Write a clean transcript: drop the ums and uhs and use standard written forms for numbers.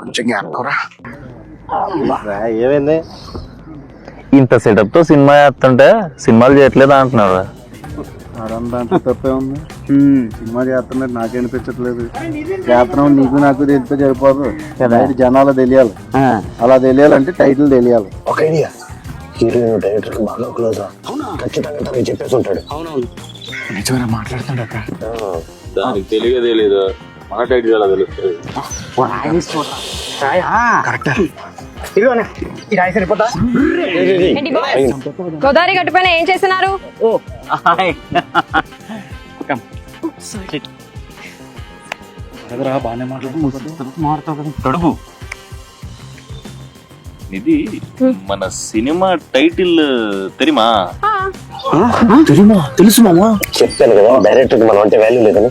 కొంచెం జ్ఞాపకరా. ఏమైంది? ఇంత సెటప్ తో సినిమా చేస్తుంటే సినిమాలు చేయట్లేదు అంటున్నారు. దాంట్లో తప్పే ఉంది. సినిమా చేస్తున్నట్టు నాకే అనిపించట్లేదు. చేస్తున్నాం నీకు నాకు తెలిస్తే సరిపోదు కదా, జనాలు తెలియాలి. అలా తెలియాలంటే టైటిల్ తెలియాలి. ఒక ఐడియా, హీరోయిన్ డైరెక్టర్ కి బాగా క్లోజ్. ఖచ్చితంగా తనకి చెప్పేసి ఉంటాడు. నిజంగా మాట్లాడుతాడు అక్క. దానికి తెలియదు, మన టైటిల్ ఎలా తెలుస్తుంది? గోదావరి గట్టు పైన ఏం చేస్తున్నారు? బాగానే మాట్లాడుతూ ఇది మన సినిమా టైటిల్ తెరిమా? తెలుసు మామా. చెప్పాను కదా డైరెక్టర్ కి మనం అంటే వాల్యూ లేదని.